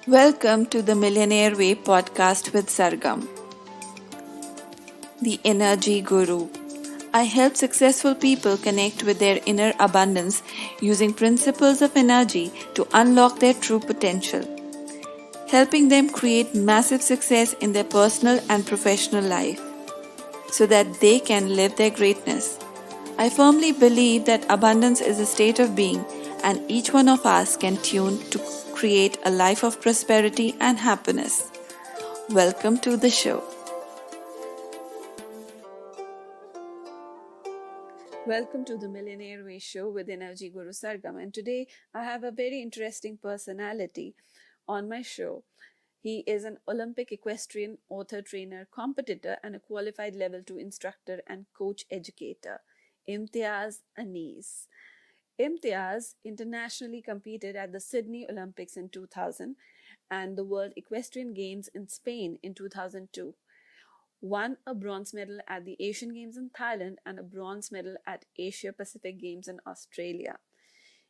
Welcome to the Millionaire Way podcast with Sargam, the Energy Guru. I help successful people connect with their inner abundance using principles of energy to unlock their true potential, helping them create massive success in their personal and professional life so that they can live their greatness. I firmly believe that abundance is a state of being, and each one of us can tune to create a life of prosperity and happiness. Welcome to the show. Welcome to the Millionaire Way show with Energy Guru Sargam. And today I have a very interesting personality on my show. He is an Olympic equestrian, author, trainer, competitor, and a qualified level 2 instructor and coach educator, Imtiaz Anees. Imtiaz internationally competed at the Sydney Olympics in 2000 and the World Equestrian Games in Spain in 2002. Won a bronze medal at the Asian Games in Thailand and a bronze medal at Asia Pacific Games in Australia.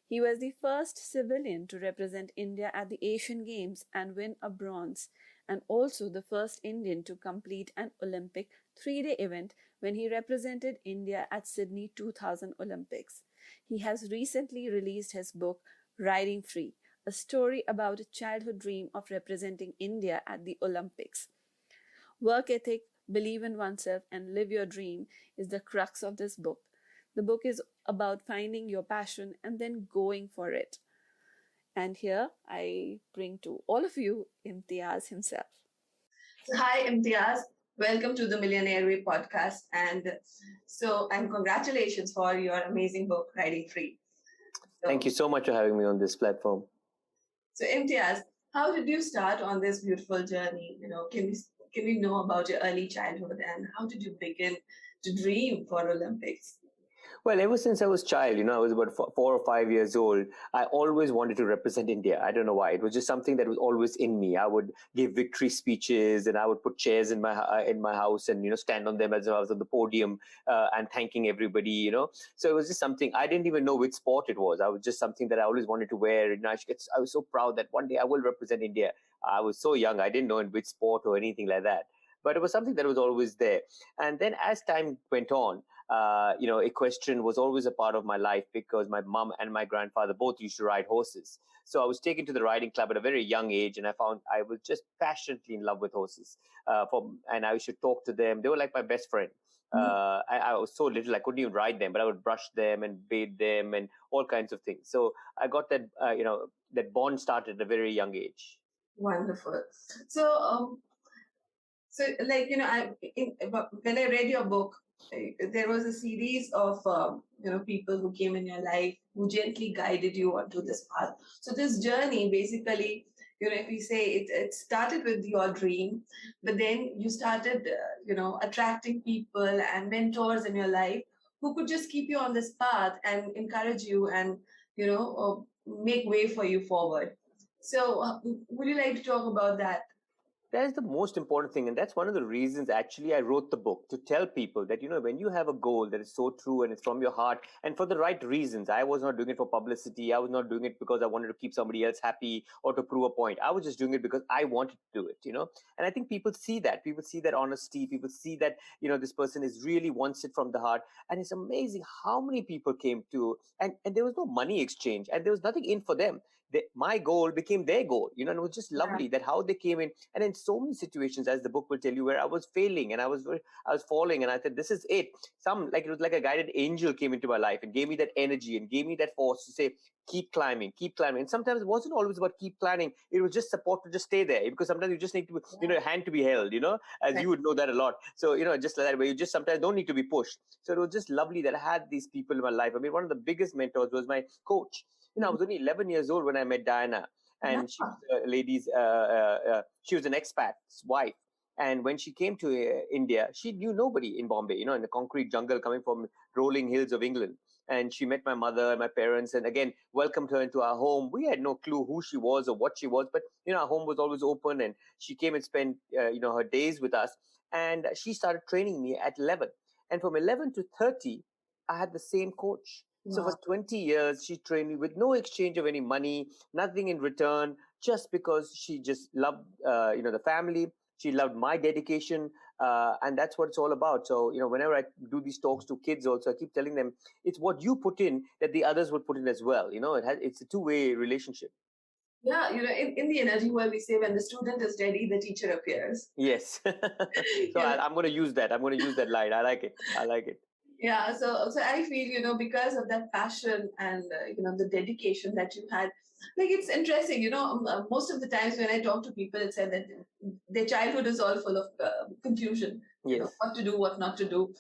He was the first civilian to represent India at the Asian Games and win a bronze, and also the first Indian to complete an Olympic 3-day event when he represented India at Sydney 2000 Olympics. He has recently released his book, Riding Free, a story about a childhood dream of representing India at the Olympics. Work ethic, believe in oneself, and live your dream is the crux of this book. The book is about finding your passion and then going for it. And here I bring to all of you Imtiaz himself. So, hi, Imtiaz. Welcome to the Millionaire Way podcast. And congratulations for your amazing book, Riding Free. Thank you so much for having me on this platform. So, Imtiaz, how did you start on this beautiful journey? Can we know about your early childhood and how did you begin to dream for Olympics? Well, ever since I was a child, I was about 4 or 5 years old, I always wanted to represent India. I don't know why. It was just something that was always in me. I would give victory speeches and I would put chairs in my house and, stand on them as I was on the podium and thanking everybody, So it was just something, I didn't even know which sport it was. I was just something that I always wanted to wear. I was so proud that one day I will represent India. I was so young. I didn't know in which sport or anything like that. But it was something that was always there. And then as time went on, equestrian was always a part of my life because my mom and my grandfather both used to ride horses. So I was taken to the riding club at a very young age, and I found I was just passionately in love with horses. And I used to talk to them. They were like my best friend. I was so little, I couldn't even ride them, but I would brush them and bathe them and all kinds of things. So I got that, that bond started at a very young age. Wonderful. When I read your book, there was a series of people who came in your life who gently guided you onto this path. So this journey, basically, if we say it started with your dream, but then you started, attracting people and mentors in your life who could just keep you on this path and encourage you and make way for you forward. So, would you like to talk about that? That is the most important thing. And that's one of the reasons actually I wrote the book, to tell people that, when you have a goal that is so true and it's from your heart and for the right reasons. I was not doing it for publicity. I was not doing it because I wanted to keep somebody else happy or to prove a point. I was just doing it because I wanted to do it, And I think people see that. People see that honesty. People see that, this person is really wants it from the heart. And it's amazing how many people came to, and there was no money exchange and there was nothing in for them. My goal became their goal, and it was just lovely that how they came in. And in so many situations, as the book will tell you, where I was failing and I was falling, and I said, this is it. It was like a guided angel came into my life and gave me that energy and gave me that force to say, keep climbing. And sometimes it wasn't always about keep climbing. It was just support to just stay there, because sometimes you just need to, a hand to be held, as you would know that a lot. So, just like that, where you just sometimes don't need to be pushed. So it was just lovely that I had these people in my life. I mean, one of the biggest mentors was my coach. I was only 11 years old when I met Diana, and she was she was an expat's wife. And when she came to India, she knew nobody in Bombay, in the concrete jungle coming from rolling hills of England. And she met my mother and my parents, and again welcomed her into our home. We had no clue who she was or what she was, but our home was always open, and she came and spent her days with us. And she started training me at 11, and from 11 to 30, I had the same coach. So for 20 years, she trained me with no exchange of any money, nothing in return, just because she just loved, the family. She loved my dedication, and that's what it's all about. So, whenever I do these talks to kids, also I keep telling them it's what you put in that the others would put in as well. It's a two-way relationship. Yeah, in the energy world, we say when the student is ready, the teacher appears. Yes. So I'm going to use that. I'm going to use that line. I like it. I like it. Yeah, so I feel, because of that passion and the dedication that you had, like it's interesting. Most of the times when I talk to people, it said that their childhood is all full of confusion. Yes. What to do, what not to do,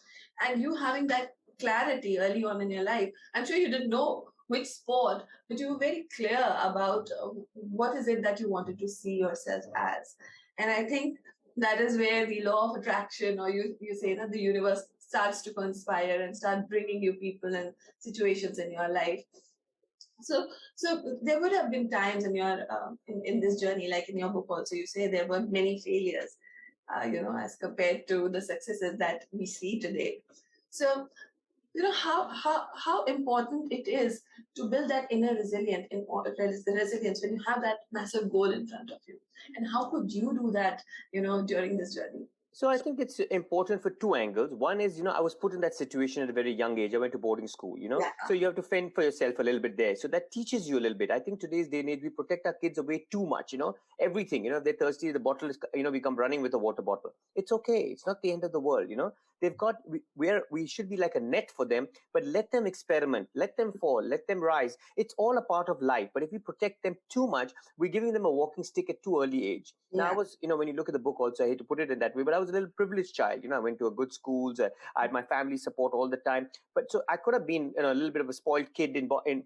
and you having that clarity early on in your life. I'm sure you didn't know which sport, but you were very clear about what is it that you wanted to see yourself as, and I think that is where the law of attraction, or you say that the universe starts to conspire and start bringing you people and situations in your life. So there would have been times in your in this journey, like in your book also, you say there were many failures, as compared to the successes that we see today. So how important it is to build that inner resilience when you have that massive goal in front of you, and how could you do that during this journey? So I think it's important for two angles. One is, I was put in that situation at a very young age. I went to boarding school, Yeah. So you have to fend for yourself a little bit there. So that teaches you a little bit. I think today's day and age, we protect our kids away too much, everything, if they're thirsty, the bottle is, we come running with a water bottle. It's okay. It's not the end of the world, They've got, we should be like a net for them, but let them experiment, let them fall, let them rise. It's all a part of life. But if we protect them too much, we're giving them a walking stick at too early age. Yeah. Now I was, when you look at the book also, I hate to put it in that way, but I was a little privileged child. I went to a good schools. I had my family support all the time. But so I could have been a little bit of a spoiled kid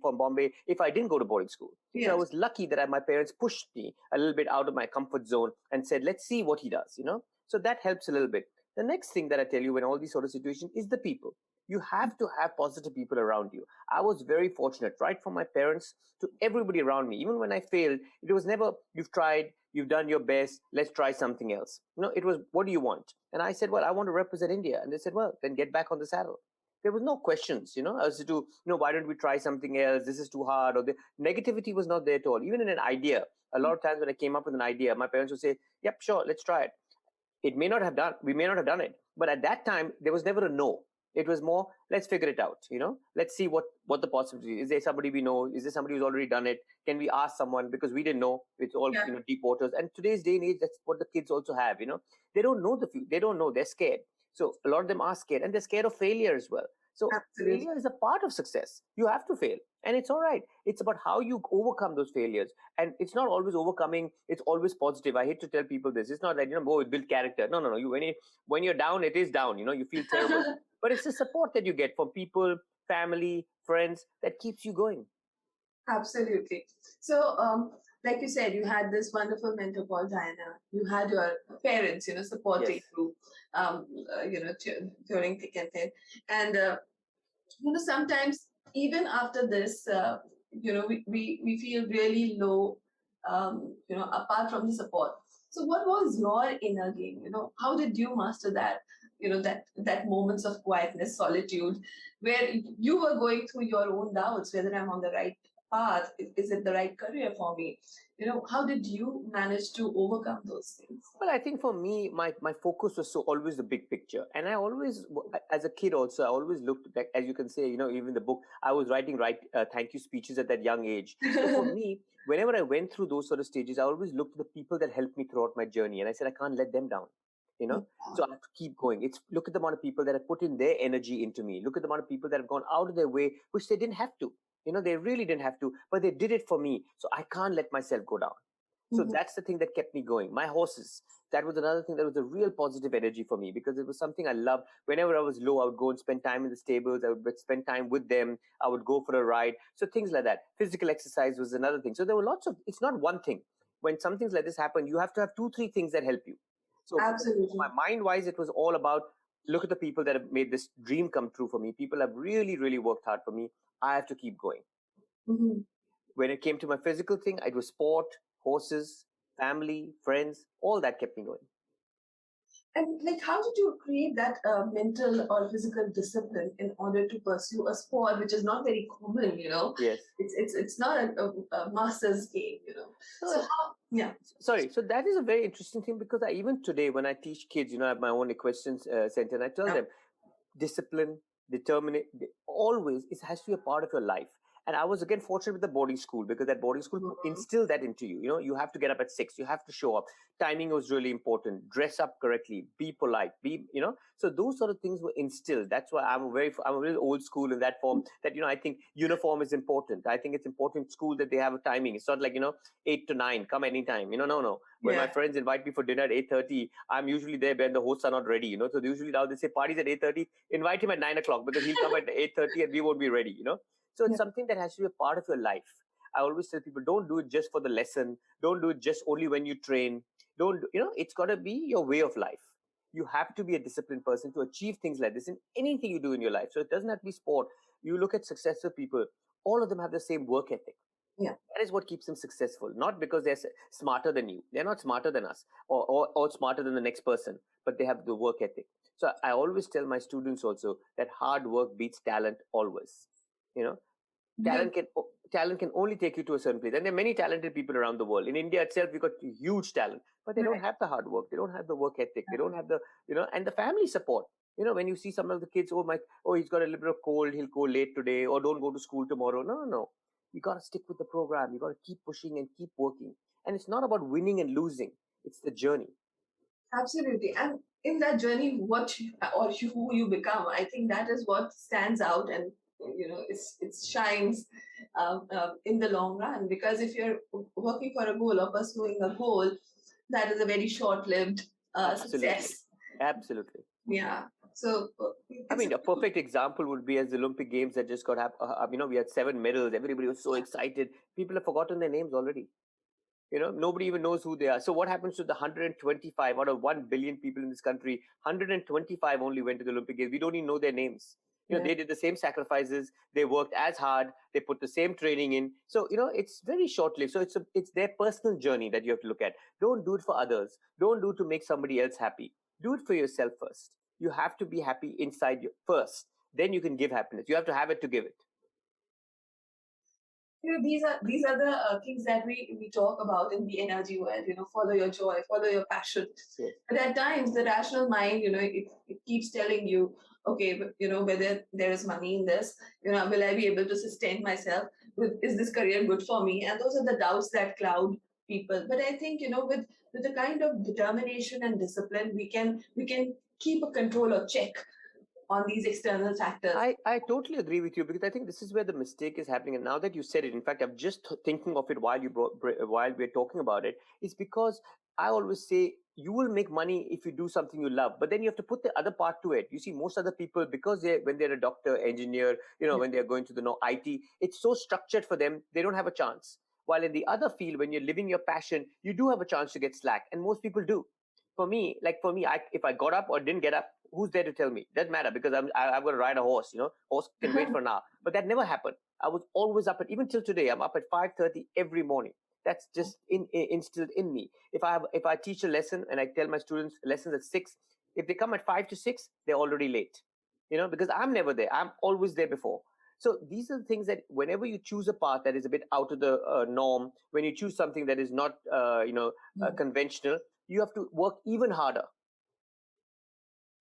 from Bombay if I didn't go to boarding school. Yes. So I was lucky that my parents pushed me a little bit out of my comfort zone and said, let's see what he does, So that helps a little bit. The next thing that I tell you in all these sort of situations is the people. You have to have positive people around you. I was very fortunate, right from my parents to everybody around me. Even when I failed, it was never, you've tried, you've done your best, let's try something else. It was, what do you want? And I said, well, I want to represent India. And they said, well, then get back on the saddle. There was no questions, as to, why don't we try something else? This is too hard. Or the negativity was not there at all. Even in an idea, a lot of times when I came up with an idea, my parents would say, yep, sure, let's try it. We may not have done it, but at that time there was never a no. It was more, let's figure it out. Let's see what the possibility is. Is there somebody we know? Is there somebody who's already done it? Can we ask someone? Because we didn't know. It's all deep waters. And today's day and age, that's what the kids also have. They don't know they don't know. They're scared. So a lot of them are scared, and they're scared of failure as well. So Absolutely. Failure is a part of success. You have to fail, and it's all right. It's about how you overcome those failures, and it's not always overcoming. It's always positive. I hate to tell people this. It's not that build character. No. When you're down, it is down. You feel terrible, but it's the support that you get from people, family, friends that keeps you going. Absolutely. So, like you said, you had this wonderful mentor called Diana. You had your parents, supporting you, during thick and thin. And, sometimes even after this, we feel really low, apart from the support. So what was your inner game? How did you master that? That moments of quietness, solitude, where you were going through your own doubts, whether I'm on the right path, is it the right career for me? How did you manage to overcome those things? Well, I think for me, my focus was always the big picture. And I always, as a kid also, I always looked, like, as you can say, even the book, I was writing thank you speeches at that young age. So for me, whenever I went through those sort of stages, I always looked at the people that helped me throughout my journey. And I said, I can't let them down. So I have to keep going. Look at the amount of people that have put in their energy into me. Look at the amount of people that have gone out of their way, which they didn't have to. They really didn't have to, but they did it for me. So I can't let myself go down. So that's the thing that kept me going. My horses, that was another thing that was a real positive energy for me, because it was something I loved. Whenever I was low, I would go and spend time in the stables. I would spend time with them. I would go for a ride. So things like that. Physical exercise was another thing. So there were lots of, it's not one thing. When some things like this happen, you have to have 2-3 things that help you. So Absolutely. my mind-wise, it was all about, look at the people that have made this dream come true for me. People have really, really worked hard for me. I have to keep going. Mm-hmm. When it came to my physical thing, it was sport, horses, family, friends, all that kept me going. And like, how did you create that mental or physical discipline in order to pursue a sport which is not very common? Yes. It's not a master's game. So So, how? Yeah. sorry. So that is a very interesting thing, because even today when I teach kids, I have my own equestrian center, and I tell Yeah. them discipline, determination, always it has to be a part of your life. And I was again fortunate with the boarding school, because that boarding school Mhm. instilled that into you. You have to get up at 6, you have to show up. Timing was really important. Dress up correctly, be polite, so those sort of things were instilled. That's why I'm a really old school in that form, that I think uniform is important. I think it's important in school that they have a timing. It's not like 8 to 9, come anytime. No. When my Yeah. friends invite me for dinner at 8:30, I'm usually there when the hosts are not ready. So usually now they say parties at 8:30, invite him at 9 o'clock, because he'll come at 8:30 and we won't be ready. So it's Yeah. something that has to be a part of your life. I always tell people, don't do it just for the lesson. Don't do it just only when you train. Don't, it's got to be your way of life. You have to be a disciplined person to achieve things like this in anything you do in your life. So it doesn't have to be sport. You look at successful people, all of them have the same work ethic. Yeah. That is what keeps them successful, not because they're smarter than you. They're not smarter than us, or smarter than the next person, but they have the work ethic. So I always tell my students also that hard work beats talent always. You know, Good. talent can only take you to a certain place, and there are many talented people around the world. In India itself, we've got huge talent, but they don't Right. have the hard work. They don't have the work ethic. They don't have the and the family support. When you see some of the kids, he's got a little bit of cold, he'll go late today, or don't go to school tomorrow. No. You got to stick with the program. You got to keep pushing and keep working. And it's not about winning and losing. It's the journey. Absolutely. And in that journey, who you become, I think that is what stands out, and it shines in the long run. Because if you're working for a goal or pursuing a goal, that is a very short-lived Absolutely. success. Absolutely. Yeah. So I it's mean, a perfect example would be as the Olympic Games that just got we had 7 medals. Everybody was so excited. People have forgotten their names already. Nobody even knows who they are. So what happens to the 125 out of 1 billion people in this country? 125 only went to the Olympic Games. We don't even know their names. yeah. They did the same sacrifices. They worked as hard. They put the same training in. So, it's very short-lived. So it's their personal journey that you have to look at. Don't do it for others. Don't do it to make somebody else happy. Do it for yourself first. You have to be happy inside you first. Then you can give happiness. You have to have it to give it. These are the things that we talk about in the energy world. Follow your joy, follow your passion. Yes. But at times the rational mind, it keeps telling you, okay, but whether there is money in this, will I be able to sustain myself? Is this career good for me? And those are the doubts that cloud people. But I think, with the kind of determination and discipline, we can keep a control or check on these external factors. I totally agree with you, because I think this is where the mistake is happening. And now that you said it, in fact, I'm just thinking of it while we're talking about it. It's because I always say you will make money if you do something you love, but then you have to put the other part to it. You see, most other people, because when they're a doctor, engineer, when they're going to the IT, it's so structured for them, they don't have a chance. While in the other field, when you're living your passion, you do have a chance to get slack, and most people do. For me, if I got up or didn't get up, who's there to tell me? Doesn't matter, because I'm going to ride a horse. Horse can wait for an hour. But that never happened. I was always up even till today. I'm up at 5:30 every morning. That's just instilled in me. If I teach a lesson and I tell my students lessons at 6, if they come at 5 to 6, they're already late. Because I'm never there. I'm always there before. So these are the things that whenever you choose a path that is a bit out of the norm, when you choose something that is not conventional, you have to work even harder.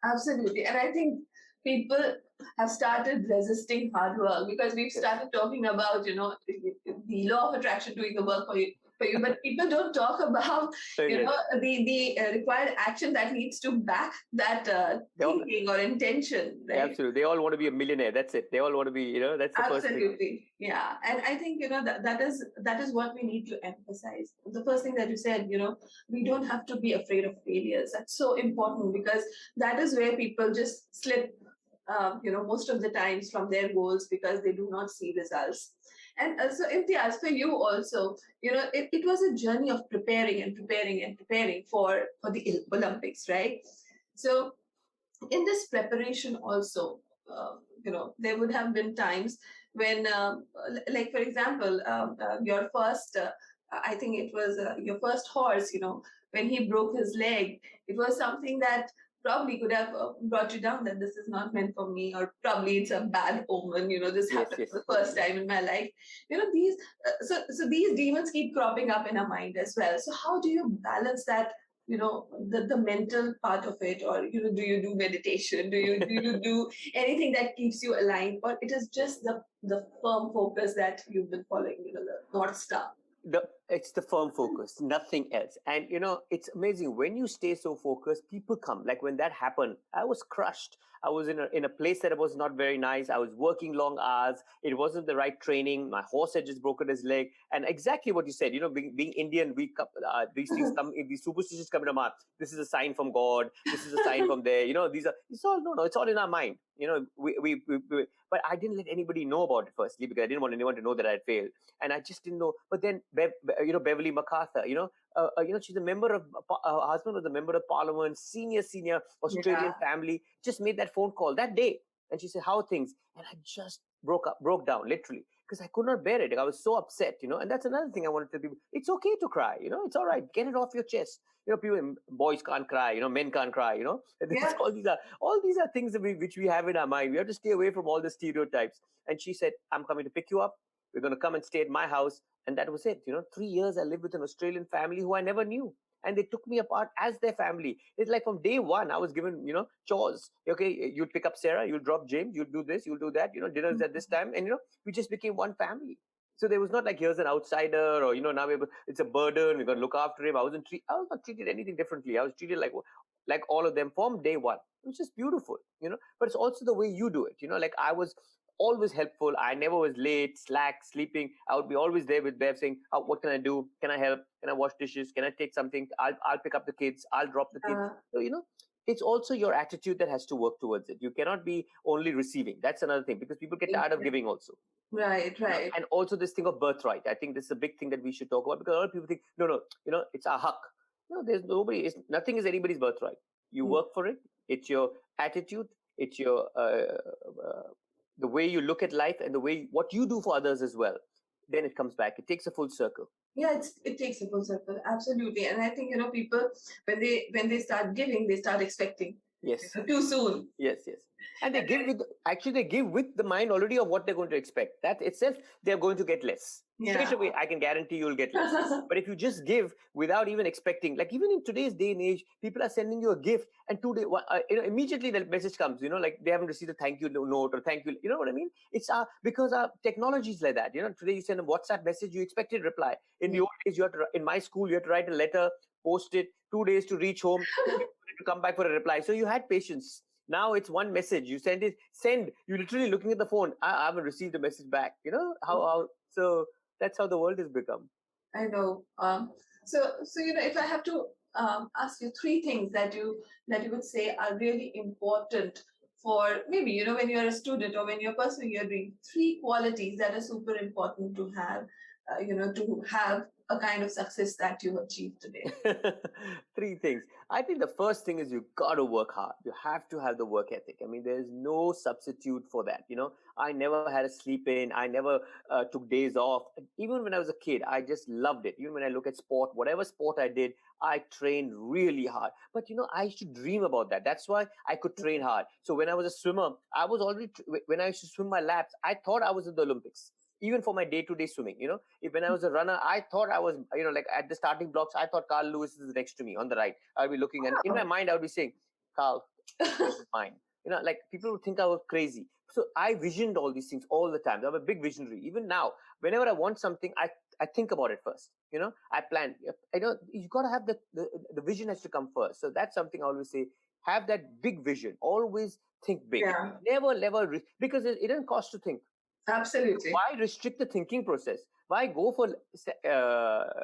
Absolutely. And I think people have started resisting hard work because we've started talking about, the law of attraction doing the work for you. But people don't talk about, the required action that needs to back that thinking or intention. Right? Absolutely. They all want to be a millionaire. That's it. They all want to be, that's the first thing. Absolutely. Yeah. And I think, that is what we need to emphasize. The first thing that you said, we don't have to be afraid of failures. That's so important because that is where people just slip, most of the times from their goals because they do not see results. And so, Imtiaz, for you also, it was a journey of preparing and preparing and preparing for the Olympics, right? So, in this preparation also, there would have been times when, like for example, your first, I think it was your first horse, when he broke his leg, it was something that probably could have brought you down, that this is not meant for me, or probably it's a bad omen, this Yes, happened yes. for the first time in my life. These so these demons keep cropping up in our mind as well. So how do you balance that, the mental part of it? Or do you do meditation? Do you do anything that keeps you aligned, or it is just the firm focus that you've been following, the North Star? It's the firm focus, nothing else. And it's amazing when you stay so focused, people come. Like when that happened, I was crushed. I was in a place that was not very nice. I was working long hours. It wasn't the right training. My horse had just broken his leg. And exactly what you said, being Indian, these things come, these superstitions come in our mind. This is a sign from God. This is a sign from there. It's all, no, it's all in our mind. But I didn't let anybody know about it firstly, because I didn't want anyone to know that I had failed. And I just didn't know. But then, Beverly MacArthur, she's a member of, her husband was a member of parliament, senior Australian family, just made that phone call that day. And she said, how are things? And I just broke down, literally, because I could not bear it. I was so upset, and that's another thing I want to tell people. It's okay to cry, it's all right. Get it off your chest. People, boys can't cry, men can't cry, Yeah. all these are things which we have in our mind. We have to stay away from all the stereotypes. And she said, I'm coming to pick you up. We're going to come and stay at my house. And that was it. 3 years I lived with an Australian family who I never knew. And they took me apart as their family. It's like from day one, I was given, chores. Okay, you'll pick up Sarah, you'll drop James, you'll do this, you'll do that, dinner's at this time. And, we just became one family. So there was not like, here's an outsider, or, now it's a burden, we're going to look after him. I was not treated anything differently. I was treated like all of them from day one. It was just beautiful, but it's also the way you do it. Like I was always helpful. I never was late, slack, sleeping. I would be always there with Bev saying, what can I do? Can I help? Can I wash dishes? Can I take something? I'll pick up the kids. I'll drop the kids. So, it's also your attitude that has to work towards it. You cannot be only receiving. That's another thing, because people get tired of giving also. Right. And also this thing of birthright. I think this is a big thing that we should talk about, because a lot of people think, no, it's our haq. There's nothing is anybody's birthright. You work for it. It's your attitude. It's your the way you look at life, and the way what you do for others as well. Then it comes back. It takes a full circle. Yeah, it takes a full circle, absolutely. And I think people, when they start giving, they start expecting. Yes. Too soon. Yes. And they give with the mind already of what they're going to expect. That itself, they're going to get less. Yeah. Straight away, I can guarantee you'll get less. But if you just give without even expecting, like even in today's day and age, people are sending you a gift, and immediately the message comes, like they haven't received a thank you note or thank you. You know what I mean? It's because our technology is like that. Today you send a WhatsApp message, you expected a reply. In the old days, in my school, you had to write a letter, post it, 2 days to reach home, 2 days to come back for a reply. So you had patience. Now it's one message. You send. You're literally looking at the phone. I haven't received a message back. So that's how the world has become. I know. So if I have to ask you 3 things that you would say are really important for, maybe when you're a student or when you're pursuing your dream, 3 qualities that are super important to have, to have a kind of success that you achieved today. 3 things. I think the first thing is you've got to work hard. You have to have the work ethic. I mean, there's no substitute for that. I never had a sleep in. I never took days off. Even when I was a kid, I just loved it. Even when I look at sport, whatever sport I did, I trained really hard. But, I used to dream about that. That's why I could train hard. So when I was a swimmer, I was already, when I used to swim my laps, I thought I was in the Olympics. Even for my day-to-day swimming, when I was a runner, I thought I was, like at the starting blocks, I thought Carl Lewis is next to me on the right. I'll be looking, and in my mind, I would be saying, Carl, this is mine. Like people would think I was crazy. So I visioned all these things all the time. I'm a big visionary. Even now, whenever I want something, I think about it first. I plan. You got to have the vision has to come first. So that's something I always say. Have that big vision. Always think big. Yeah. Never, because it doesn't cost to think. Absolutely. Why restrict the thinking process? Why go for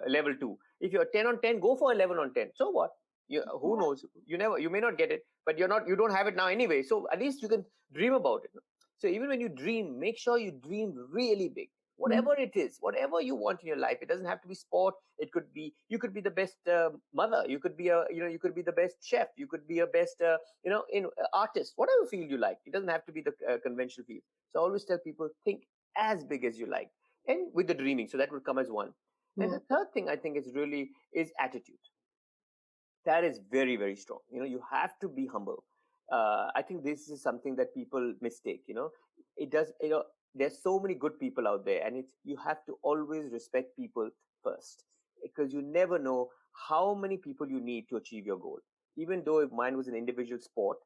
level 2? If you're 10 on 10, go for 11 on 10. So what? Who knows? You may not get it, but you don't have it now anyway. So at least you can dream about it. So even when you dream, make sure you dream really big. Whatever it is, whatever you want in your life, it doesn't have to be sport. It could be, you could be the best mother. You could be you could be the best chef. You could be a best, artist. Whatever field you like. It doesn't have to be the conventional field. So I always tell people, think as big as you like, and with the dreaming. So that would come as one. And the third thing I think is attitude. That is very, very strong. You have to be humble. I think this is something that people mistake. It does. There's so many good people out there, and you have to always respect people first, because you never know how many people you need to achieve your goal. Even though if mine was an individual sport,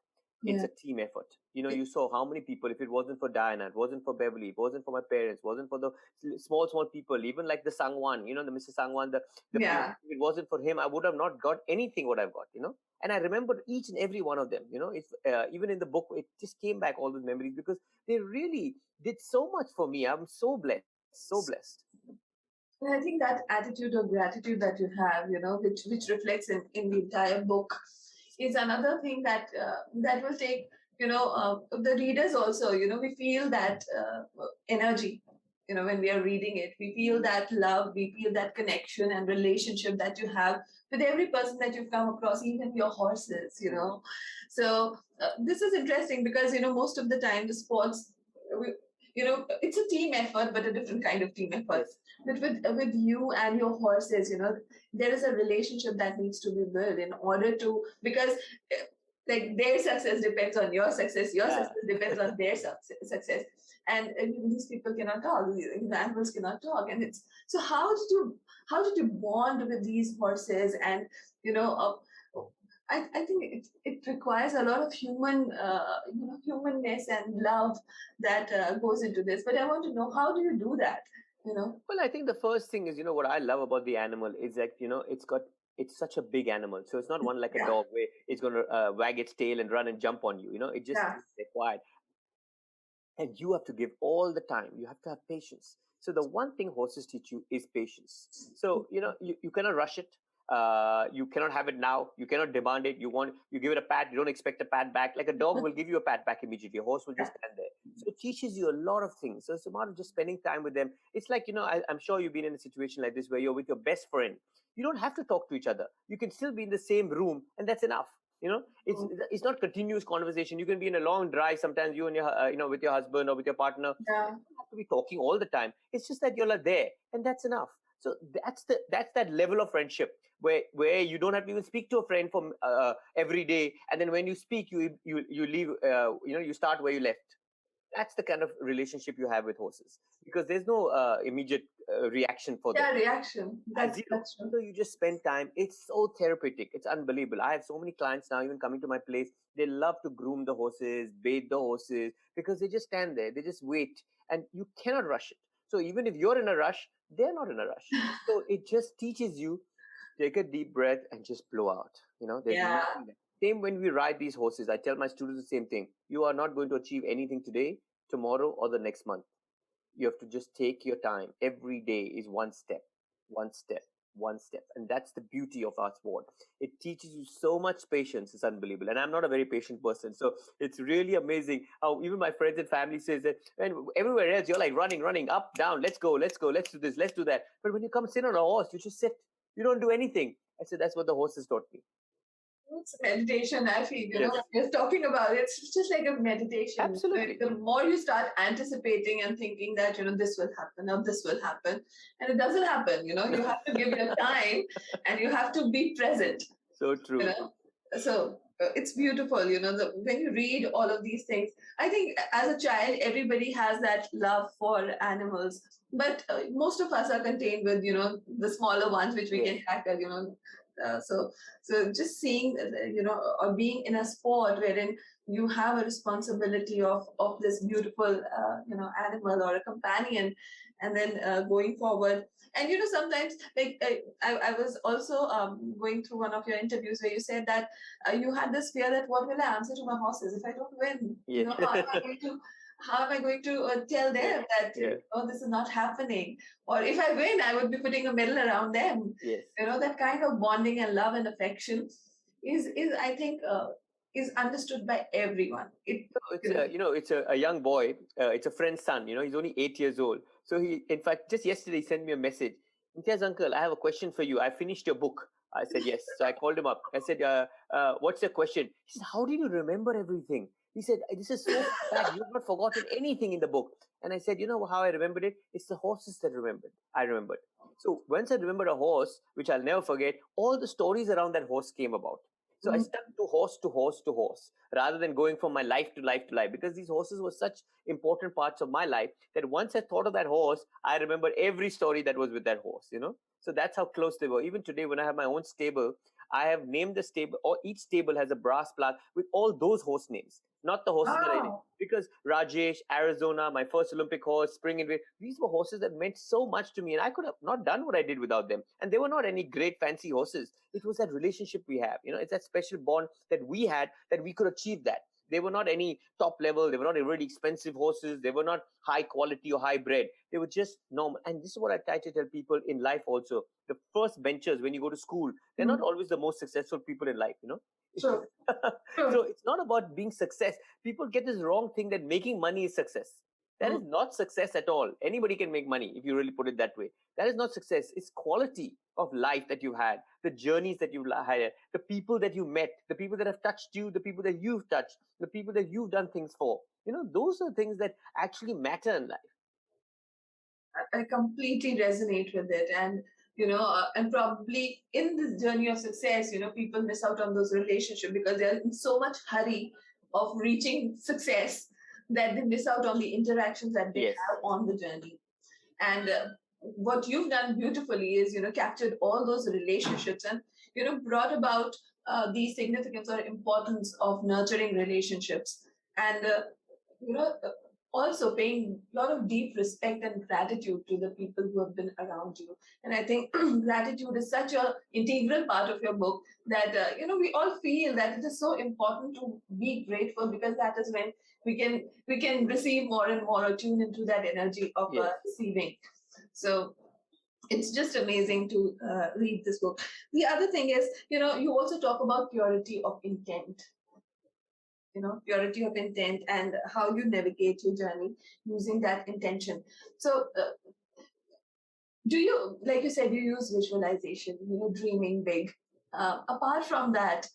it's Yeah. a team effort. You saw how many people. If it wasn't for Diana, it wasn't for Beverly, it wasn't for my parents, wasn't for the small people, even like the Sangwan, the Mr. Sangwan, the PhD. Yeah. If it wasn't for him, I would have not got anything what I've got. And I remember each and every one of them. It's even in the book, it just came back all those memories, because they really did so much for me. I'm so blessed, so blessed. And I think that attitude of gratitude that you have, which reflects in the entire book, is another thing that will take, the readers also, we feel that energy, when we are reading it. We feel that love, we feel that connection and relationship that you have with every person that you've come across, even your horses. So this is interesting because, most of the time the sports, it's a team effort, but a different kind of team effort. Yes. But with you and your horses, there is a relationship that needs to be built in order to, because like their success depends on your success, your success depends on their success, and these people cannot talk, the animals cannot talk, and it's so how did you bond with these horses, and I think it requires a lot of humanness and love that goes into this. But I want to know, how do you do that? Well, I think the first thing is, what I love about the animal is that, it's such a big animal. So it's not one like a dog where it's going to wag its tail and run and jump on you. It just is quiet. And you have to give all the time. You have to have patience. So the one thing horses teach you is patience. So, you cannot rush it. You cannot have it now. You cannot demand it. You give it a pat. You don't expect a pat back. Like a dog will give you a pat back immediately. A horse will just stand there. So it teaches you a lot of things. So it's about just spending time with them. It's like, I'm sure you've been in a situation like this where you're with your best friend. You don't have to talk to each other. You can still be in the same room, and that's enough. It's not continuous conversation. You can be in a long drive. Sometimes you and your with your husband or with your partner. You don't have to be talking all the time. It's just that you're there, and that's enough. So that's that level of friendship where you don't have to even speak to a friend from every day, and then when you speak, you leave. You start where you left. That's the kind of relationship you have with horses, because there's no immediate reaction for them. Yeah, reaction. That's true. So you just spend time. It's so therapeutic. It's unbelievable. I have so many clients now, even coming to my place. They love to groom the horses, bathe the horses, because they just stand there. They just wait, and you cannot rush it. So even if you're in a rush, they're not in a rush. So it just teaches you, take a deep breath and just blow out. There's nothing there. Same when we ride these horses. I tell my students the same thing. You are not going to achieve anything today, tomorrow, or the next month. You have to just take your time. Every day is one step, one step, one step. And that's the beauty of our sport. It teaches you so much patience. It's unbelievable. And I'm not a very patient person. So it's really amazing how even my friends and family says that, and everywhere else, you're like running, up, down, let's go, let's do this, let's do that. But when you come sit on a horse, you just sit. You don't do anything. I said, that's what the horses taught me. It's meditation, I feel, you're talking about it. It's just like a meditation. Absolutely. The more you start anticipating and thinking that, this will happen or this will happen, and it doesn't happen, you have to give your time and you have to be present. So true. So it's beautiful, when you read all of these things. I think as a child, everybody has that love for animals, but most of us are contained with, the smaller ones, which we can tackle, so just seeing, or being in a sport wherein you have a responsibility of this beautiful, animal or a companion, and then going forward. And, sometimes, like, I was also going through one of your interviews where you said that you had this fear that what will I answer to my horses if I don't win? How am I going to tell them that, this is not happening? Or if I win, I would be putting a medal around them. Yes. That kind of bonding and love and affection is I think, is understood by everyone. It's a young boy. It's a friend's son. He's only 8 years old. So he, in fact, just yesterday, he sent me a message. Imtiaz uncle, I have a question for you. I finished your book. I said, yes. So I called him up. I said, what's your question? He said, how did you remember everything? He said, this is so bad. You've not forgotten anything in the book. And I said, you know how I remembered it? It's the horses that I remembered. So once I remembered a horse, which I'll never forget, all the stories around that horse came about. So I stuck to horse to horse to horse rather than going from my life to life to life, because these horses were such important parts of my life that once I thought of that horse, I remembered every story that was with that horse, you know? So that's how close they were. Even today, when I have my own stable, I have named the stable, or each stable has a brass plaque with all those horse names, not the horses that I named. Because Rajesh, Arizona, my first Olympic horse, Spring and Wave, these were horses that meant so much to me, and I could have not done what I did without them. And they were not any great fancy horses. It was that relationship we have. You know, it's that special bond that we had that we could achieve that. They were not any top level. They were not really expensive horses. They were not high quality or high bred. They were just normal. And this is what I try to tell people in life also. The first benchers when you go to school, they're not always the most successful people in life, you know. Sure. So it's not about being success. People get this wrong thing that making money is success. That is not success at all. Anybody can make money if you really put it that way. That is not success. It's quality of life that you've had, the journeys that you've had, the people that you met, the people that have touched you, the people that you've touched, the people that you've done things for. You know, those are things that actually matter in life. I completely resonate with it. And, and probably in this journey of success, people miss out on those relationships because they're in so much hurry of reaching success that they miss out on the interactions that they have on the journey. And what you've done beautifully is, captured all those relationships and, brought about the significance or importance of nurturing relationships. And, also paying a lot of deep respect and gratitude to the people who have been around you. And I think gratitude is such an integral part of your book that, we all feel that it is so important to be grateful, because that is when we can receive more and more or tune into that energy of receiving. So it's just amazing to read this book. The other thing is, you also talk about purity of intent. Purity of intent and how you navigate your journey using that intention. So, do you, like you said, you use visualization, dreaming big. Apart from that,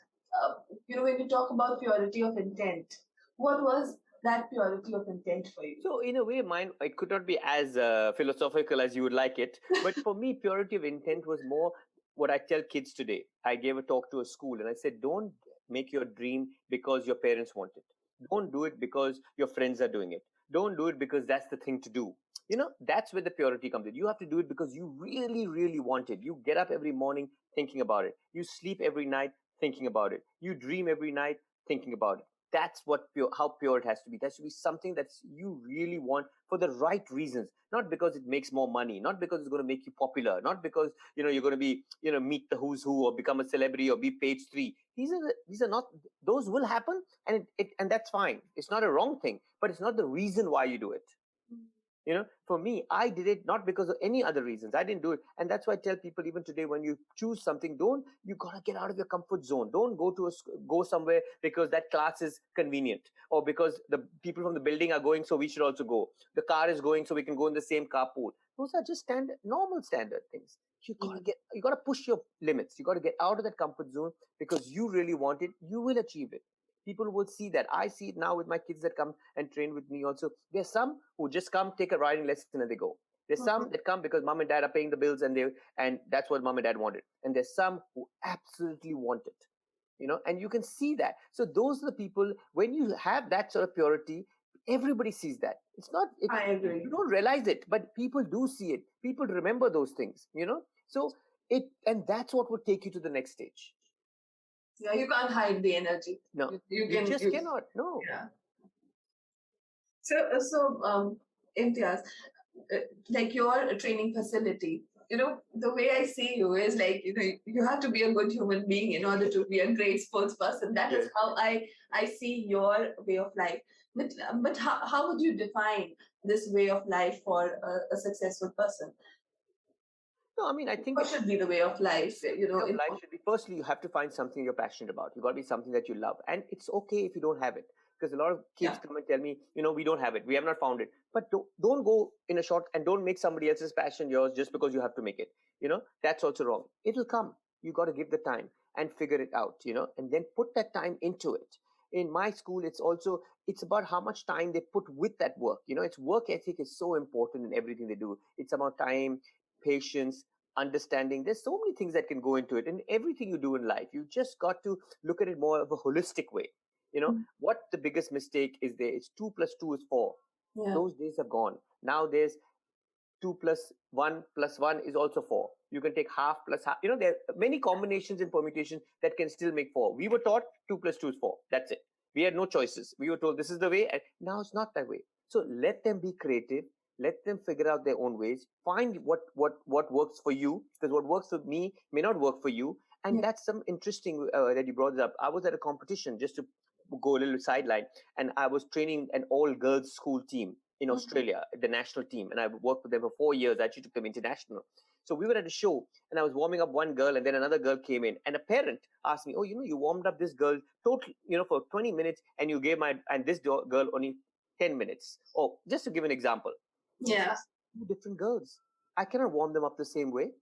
when you talk about purity of intent, what was that purity of intent for you? So in a way, mine, it could not be as philosophical as you would like it. But for me, purity of intent was more what I tell kids today. I gave a talk to a school and I said, don't make your dream because your parents want it. Don't do it because your friends are doing it. Don't do it because that's the thing to do. That's where the purity comes in. You have to do it because you really, really want it. You get up every morning thinking about it. You sleep every night thinking about it. You dream every night thinking about it. That's how pure it has to be. It has to be something that you really want for the right reasons, not because it makes more money, not because it's going to make you popular, not because you're going to be meet the who's who or become a celebrity or be page 3. These are not, those will happen, and and that's fine. It's not a wrong thing, but it's not the reason why you do it. For me, I did it not because of any other reasons. I didn't do it. And that's why I tell people even today, when you choose something, you got to get out of your comfort zone. Don't go somewhere because that class is convenient, or because the people from the building are going, so we should also go. The car is going, so we can go in the same carpool. Those are just normal standard things. You got to push your limits. You got to get out of that comfort zone because you really want it. You will achieve it. People will see that. I see it now with my kids that come and train with me also. There's some who just come, take a riding lesson, and they go. There's some that come because mom and dad are paying the bills, and that's what mom and dad wanted. And there's some who absolutely want it, and you can see that. So those are the people, when you have that sort of purity, everybody sees that. I agree. You don't realize it, but people do see it. People remember those things, So and that's what would take you to the next stage. Yeah, you can't hide the energy. No, you cannot. No. Yeah. So, Imtiaz, like your training facility, the way I see you is like, you have to be a good human being in order to be a great sports person. That is how I see your way of life. But how would you define this way of life for a successful person? No, I mean, I think what should be the way of life? Life should be, firstly, you have to find something you're passionate about. You got to be something that you love, and it's okay if you don't have it. Because a lot of kids come and tell me, we don't have it. We have not found it. But don't go in a short and don't make somebody else's passion yours just because you have to make it. That's also wrong. It'll come. You got to give the time and figure it out. And then put that time into it. In my school, it's about how much time they put with that work. It's work ethic is so important in everything they do. It's about time, patience, understanding. There's so many things that can go into it. In everything you do in life, you just got to look at it more of a holistic way. What the biggest mistake is there? It's 2 plus 2 is 4. Yeah. Those days are gone. Now there's 2 plus 1 is also 4. You can take half plus half. There are many combinations and permutations that can still make 4. We were taught 2 plus 2 is 4. That's it. We had no choices. We were told this is the way, and now it's not that way. So let them be creative. Let them figure out their own ways. Find what works for you, because what works for me may not work for you. And that's some interesting that you brought it up. I was at a competition, just to go a little sideline, and I was training an all-girls school team in Australia, the national team, and I worked with them for 4 years. I actually took them international. So we were at a show, and I was warming up one girl, and then another girl came in, and a parent asked me, "Oh, you warmed up this girl totally, for 20 minutes, and you gave and this girl only 10 minutes." Oh, just to give an example. Yeah. Two different girls. I cannot warm them up the same way.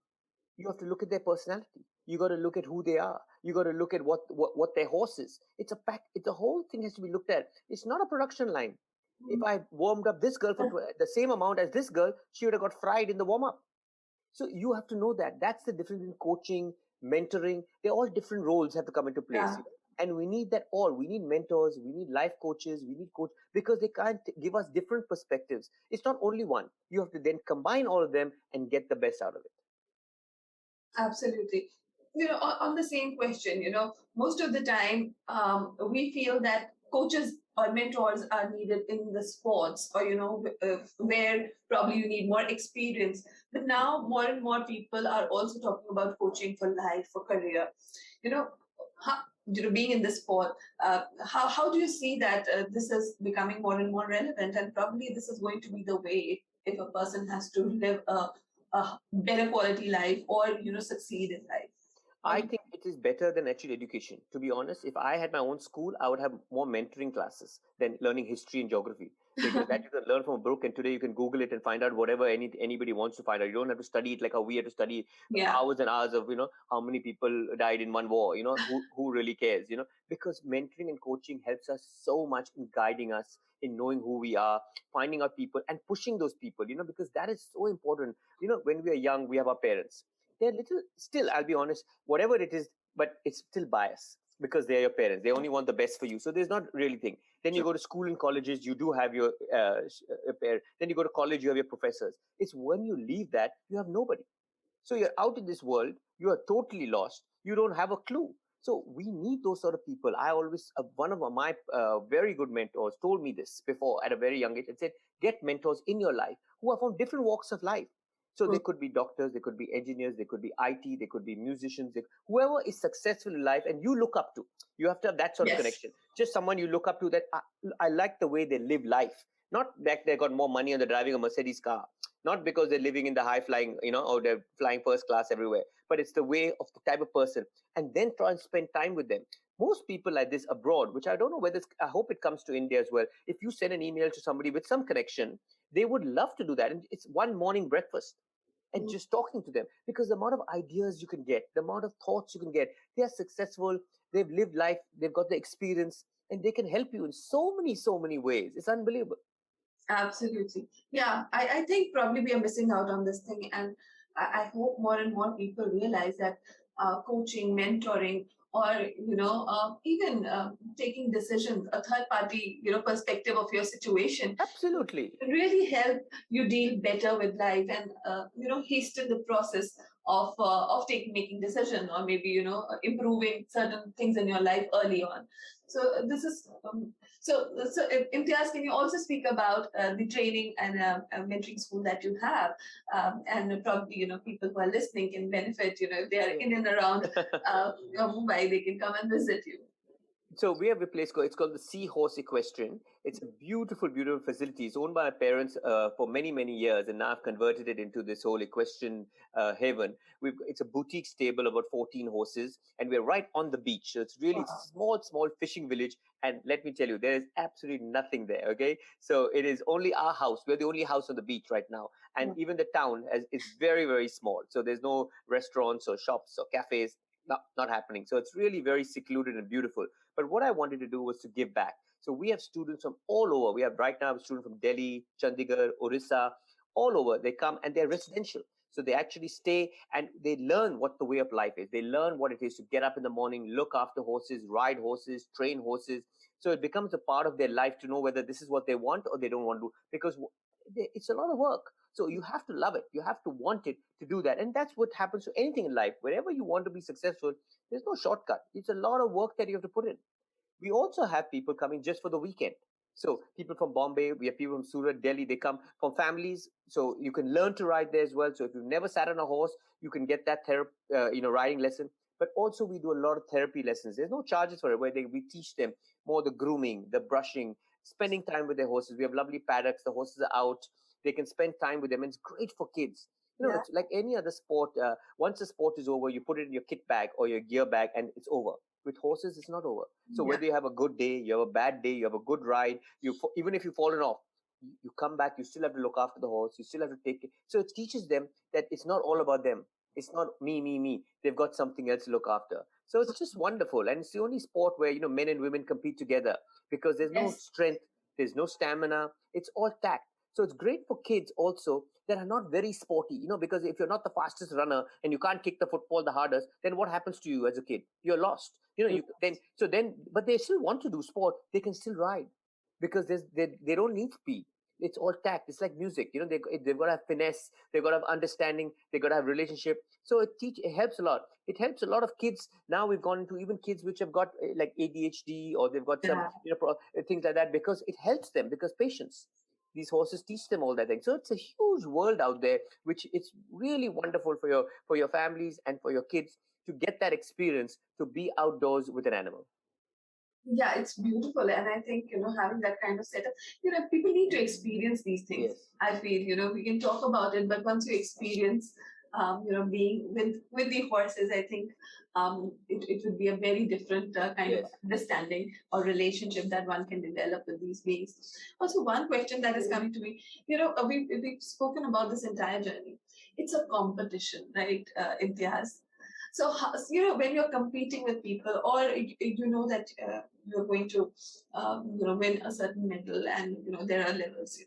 You have to look at their personality. You got to look at who they are. You got to look at what their horse is. It's a pack. The whole thing has to be looked at. It's not a production line. If I warmed up this girl for the same amount as this girl, she would have got fried in the warm up. So you have to know that. That's the difference in coaching, mentoring. They're all different roles have to come into place. Yeah. And we need that all. We need mentors. We need life coaches. We need coach, because they can't give us different perspectives. It's not only one. You have to then combine all of them and get the best out of it. Absolutely. On the same question, most of the time we feel that coaches or mentors are needed in the sports, or, where probably you need more experience. But now more and more people are also talking about coaching for life, for career. How, being in the sport, how do you see that this is becoming more and more relevant? And probably this is going to be the way if a person has to live a better quality life, or succeed in life. I think it is better than actual education. To be honest, if I had my own school, I would have more mentoring classes than learning history and geography. Because that you can learn from a book, and today you can Google it and find out whatever anybody wants to find out. You don't have to study it like how we had to study hours and hours of how many people died in one war. Who really cares? Because mentoring and coaching helps us so much in guiding us, in knowing who we are, finding out people and pushing those people. Because that is so important. When we are young, we have our parents. They're little, still, I'll be honest, whatever it is, but it's still bias, because they're your parents. They only want the best for you. So there's not really thing. Then you go to school and colleges, you do have your parents. Then you go to college, you have your professors. It's when you leave that, you have nobody. So you're out in this world, you are totally lost. You don't have a clue. So we need those sort of people. I always, one of my very good mentors told me this before at a very young age, and said, get mentors in your life who are from different walks of life. So they could be doctors, they could be engineers, they could be IT, they could be musicians, whoever is successful in life and you look up to. You have to have that sort of connection. Just someone you look up to that I like the way they live life. Not that they got more money and they're driving a Mercedes car. Not because they're living in the high flying, or they're flying first class everywhere. But it's the way of the type of person. And then try and spend time with them. Most people like this abroad, which I don't know whether I hope it comes to India as well. If you send an email to somebody with some connection, they would love to do that. And it's one morning breakfast. And just talking to them, because the amount of ideas you can get, the amount of thoughts you can get, they are successful, they've lived life, they've got the experience, and they can help you in so many ways. It's unbelievable. Absolutely. Yeah, I think probably we are missing out on this thing. And I hope more and more people realize that coaching, mentoring, or even taking decisions, a third party perspective of your situation, absolutely really help you deal better with life, and hasten the process of making decision, or maybe improving certain things in your life early on. So this is so Imtiaz, can you also speak about the training and mentoring school that you have, and probably people who are listening can benefit. If they are in and around Mumbai, they can come and visit you. So we have a place it's called the Seahorse Equestrian. It's a beautiful facility. It's owned by my parents for many years, and now I've converted it into this whole equestrian haven. It's a boutique stable, about 14 horses, and we're right on the beach. So it's really small fishing village. And let me tell you, there is absolutely nothing there. Okay, so it is only our house. We're the only house on the beach right now, and even the town is very small. So there's no restaurants or shops or cafes. not happening. So it's really very secluded and beautiful. But what I wanted to do was to give back. So we have students from all over. We have right now a student from Delhi, Chandigarh, Orissa, all over. They come and they're residential. So they actually stay and they learn what the way of life is. They learn what it is to get up in the morning, look after horses, ride horses, train horses. So it becomes a part of their life to know whether this is what they want or they don't want to, because it's a lot of work. So you have to love it. You have to want it to do that. And that's what happens to anything in life. Wherever you want to be successful, there's no shortcut. It's a lot of work that you have to put in. We also have people coming just for the weekend. So people from Bombay, we have people from Surat, Delhi, they come from families. So you can learn to ride there as well. So if you've never sat on a horse, you can get that riding lesson. But also we do a lot of therapy lessons. There's no charges for it, where we teach them more the grooming, the brushing, spending time with their horses. We have lovely paddocks. The horses are out. They can spend time with them. And it's great for kids. It's like any other sport. Once the sport is over, you put it in your kit bag or your gear bag and it's over. With horses, it's not over. So whether you have a good day, you have a bad day, you have a good ride, even if you've fallen off, you come back, you still have to look after the horse, you still have to take it. So it teaches them that it's not all about them. It's not me, me, me. They've got something else to look after. So it's just wonderful. And it's the only sport where, men and women compete together, because there's no strength, there's no stamina. It's all tact. So it's great for kids also that are not very sporty, because if you're not the fastest runner and you can't kick the football the hardest, then what happens to you as a kid? You're lost. But they still want to do sport. They can still ride because they don't need speed. It's all tact. It's like music. They've got to have finesse. They've got to have understanding. They've got to have relationship. So it helps a lot. It helps a lot of kids. Now we've gone into even kids which have got like ADHD, or they've got some things like that, because it helps them, because patience. These horses teach them all that thing. So it's a huge world out there, which it's really wonderful for your families and for your kids to get that experience, to be outdoors with an animal. Yeah, it's beautiful. And I think, having that kind of setup, people need to experience these things. Yes. I feel, we can talk about it, but once you experience, being with the horses, I think it would be a very different kind of understanding or relationship that one can develop with these beings. Also, one question that is coming to me, we've spoken about this entire journey. It's a competition, right, Imtiaz? So, when you're competing with people, or you know that you're going to, win a certain medal, and there are levels,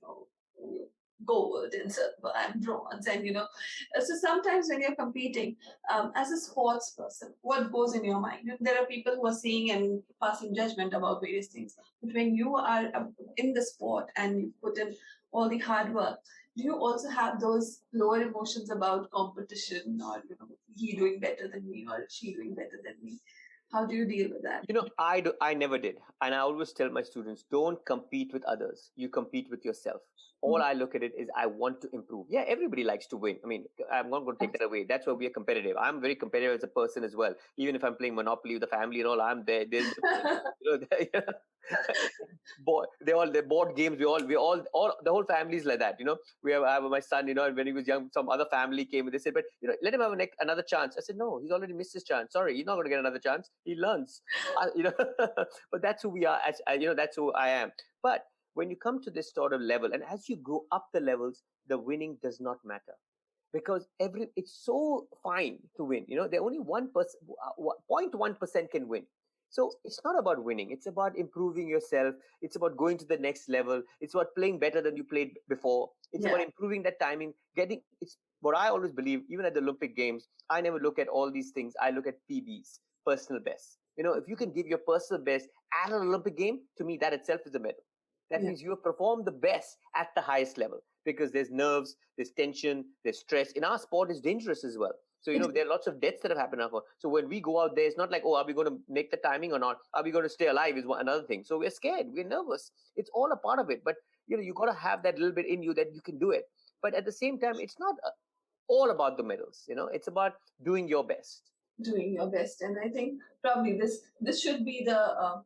gold and silver and bronze, and so sometimes when you're competing, as a sports person, what goes in your mind? There are people who are seeing and passing judgment about various things, but when you are in the sport and you put in all the hard work, do you also have those lower emotions about competition, or he doing better than me or she doing better than me? How do you deal with that? I never did. And I always tell my students, don't compete with others. You compete with yourself. All I look at it is I want to improve. Yeah, everybody likes to win. I mean, I'm not going to take that away. That's why we are competitive. I'm very competitive as a person as well. Even if I'm playing Monopoly with the family and all, I'm there. They're board games. We all the whole family is like that. I have my son. When he was young, some other family came and they said, but let him have another chance. I said, no, he's already missed his chance. Sorry, he's not going to get another chance. He learns. But that's who we are. That's who I am. But when you come to this sort of level, and as you go up the levels, the winning does not matter, because it's so fine to win. There only 1%, 0.1% can win. So it's not about winning. It's about improving yourself. It's about going to the next level. It's about playing better than you played before. It's about improving that timing. It's what I always believe. Even at the Olympic Games, I never look at all these things. I look at PBs, personal best. If you can give your personal best at an Olympic game, to me, that itself is a medal. That means you have performed the best at the highest level, because there's nerves, there's tension, there's stress. In our sport, it's dangerous as well. So, there are lots of deaths that have happened. So when we go out there, it's not like, are we going to make the timing or not? Are we going to stay alive is another thing. So we're scared. We're nervous. It's all a part of it. But, you got to have that little bit in you that you can do it. But at the same time, it's not all about the medals. It's about doing your best. Doing your best. And I think probably this should be the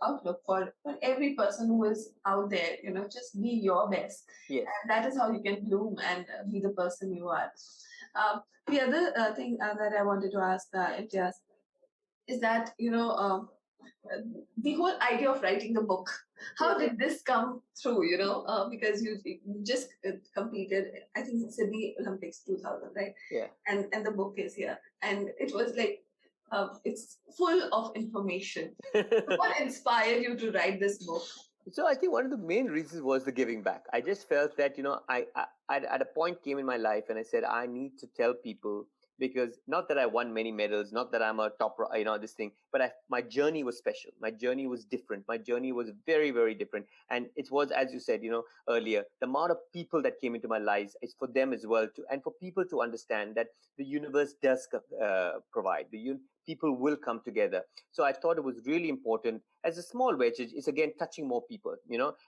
outlook for every person who is out there. Just be your best. Yes. And that is how you can bloom and be the person you are. The other thing that I wanted to ask Imtiaz is that the whole idea of writing the book. How did this come through? Because you just competed, I think it's Sydney Olympics 2000, right? Yeah. And the book is here, and it was like it's full of information. What inspired you to write this book? So I think one of the main reasons was the giving back. I just felt that, I at a point came in my life and I said, I need to tell people, because not that I won many medals, not that I'm a top, this thing, but my journey was special. My journey was different. My journey was very, very different. And it was, as you said, earlier, the amount of people that came into my lives is for them as well and for people to understand that the universe does provide. People will come together. So I thought it was really important as a small wedge. It's again touching more people.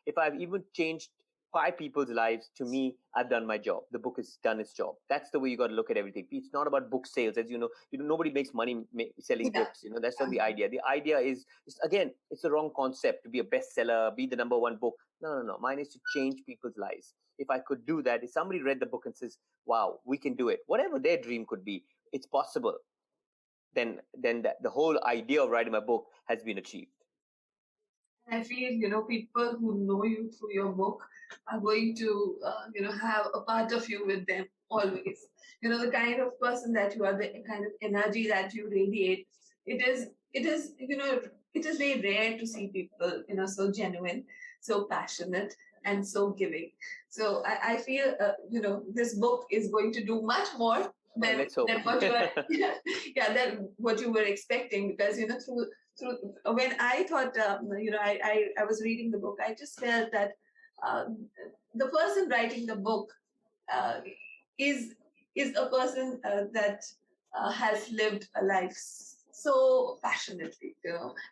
If I've even changed 5 people's lives, to me, I've done my job. The book has done its job. That's the way you got to look at everything. It's not about book sales, as you know. Nobody makes money selling books. That's not the idea. The idea is again, it's the wrong concept to be a bestseller, be the number 1 book. No. Mine is to change people's lives. If I could do that, if somebody read the book and says, "Wow, we can do it," whatever their dream could be, it's possible. Then the whole idea of writing my book has been achieved. I feel, people who know you through your book are going to, have a part of you with them always. The kind of person that you are, the kind of energy that you radiate. It is, it is very rare to see people, so genuine, so passionate, and so giving. So I feel, this book is going to do much more than what you are, than what you were expecting, because through when I thought, I was reading the book, I just felt that the person writing the book is a person that has lived a life so passionately,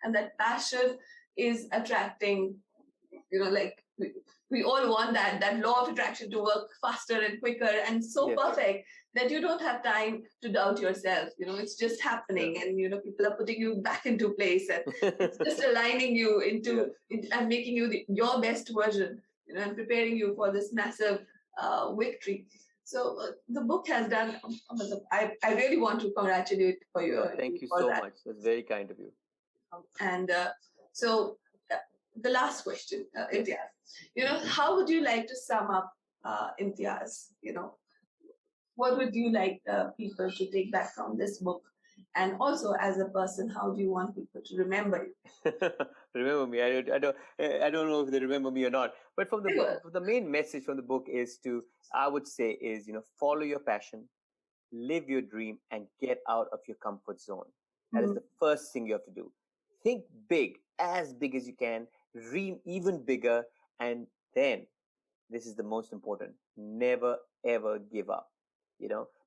and that passion is attracting, like we all want that law of attraction to work faster and quicker and so perfect that you don't have time to doubt yourself. It's just happening, and people are putting you back into place, and it's just aligning you into and making you your best version, and preparing you for this massive victory. So the book has done. I really want to congratulate for you. Thank you so much. That's very kind of you. And so the last question, Imtiaz, how would you like to sum up Imtiaz? What would you like people to take back from this book? And also, as a person, how do you want people to remember you? Remember me? I don't know if they remember me or not. But from the main message from the book is I would say, follow your passion, live your dream, and get out of your comfort zone. That is the first thing you have to do. Think big, as big as you can. Dream even bigger, and then this is the most important: never ever give up.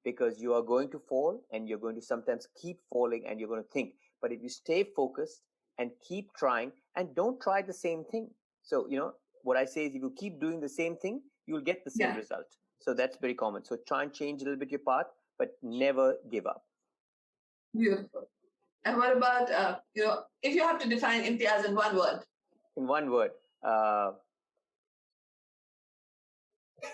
Because you are going to fall, and you're going to sometimes keep falling, and you're going to think. But if you stay focused and keep trying, and don't try the same thing. So what I say is, if you keep doing the same thing, you'll get the same result. So that's very common. So try and change a little bit your path, but never give up. Beautiful. And what about, if you have to define Imtiaz in one word? In one word.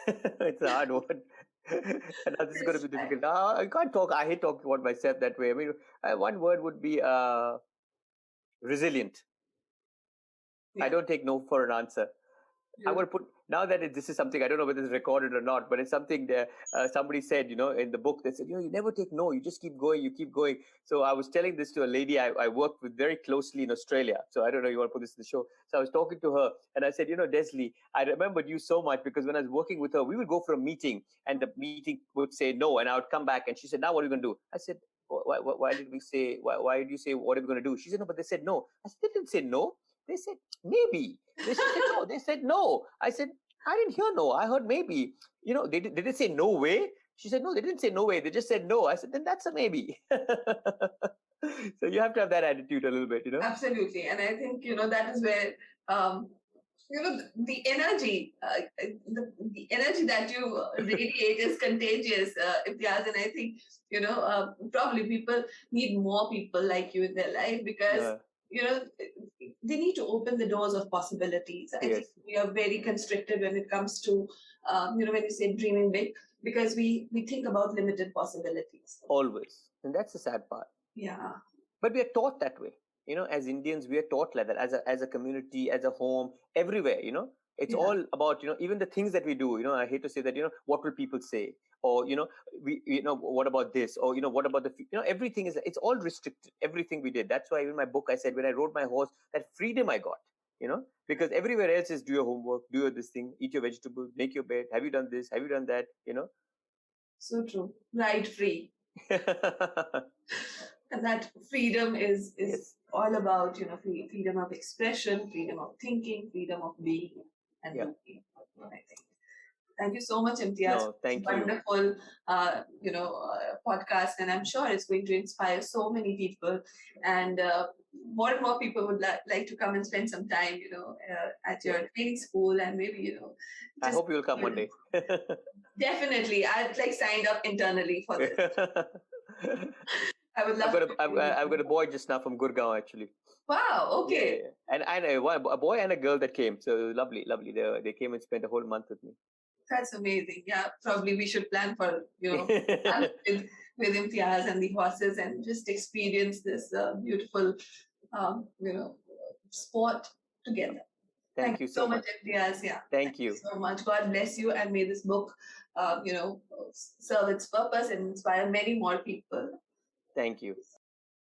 It's a hard word. And now this is going to be difficult. I can't talk. I hate talking about myself that way. I mean, one word would be resilient. I don't take no for an answer. I'm going to put, now that this is something, I don't know whether it's recorded or not, but it's something that somebody said, in the book, they said, you never take no, you just keep going, you keep going. So I was telling this to a lady I worked with very closely in Australia. So I don't know, you want to put this in the show. So I was talking to her and I said, Desley, I remembered you so much because when I was working with her, we would go for a meeting and the meeting would say no. And I would come back and she said, now what are you going to do? I said, why did we say, why did you say, what are we going to do? She said, no, but they said no. I said, they didn't say no. They said, maybe. They said no. They said no. I said, I didn't hear no. I heard maybe. Did they say no way? She said, no, they didn't say no way. They just said no. I said, then that's a maybe. So you have to have that attitude a little bit, Absolutely. And I think, that is where, the energy, the energy that you radiate is contagious, Imtiaz. And I think, probably people need more people like you in their life because, they need to open the doors of possibilities. I think we are very constricted when it comes to, when you say dreaming big, because we think about limited possibilities. Always. And that's the sad part. Yeah. But we are taught that way. as Indians, we are taught like that as a community, as a home, everywhere. It's Yeah. all about even the things that we do. I hate to say that. What will people say? Or what about this? Or what about everything it's all restricted. Everything we did. That's why in my book I said when I rode my horse, that freedom I got. Because everywhere else is do your homework, do your this thing, eat your vegetables, make your bed. Have you done this? Have you done that? So true. Ride free. And that freedom is Yes. all about freedom of expression, freedom of thinking, freedom of being and Yeah. doing. I think. Thank you so much, Imtiaz. No, thank you. Wonderful, podcast, and I'm sure it's going to inspire so many people. And more and more people would like to come and spend some time, at your training school, and maybe, I hope you'll come one day. Definitely, I've signed up internally for this. I would love. I've got a boy just now from Gurgaon actually. Wow. Okay. Yeah. And a boy and a girl that came. So lovely. They came and spent a whole month with me. That's amazing. Yeah, probably we should plan for with Imtiaz and the horses and just experience this beautiful sport together. Thank you so much, Imtiaz. Yeah. Thank you so much. God bless you, and may this book, serve its purpose and inspire many more people. Thank you.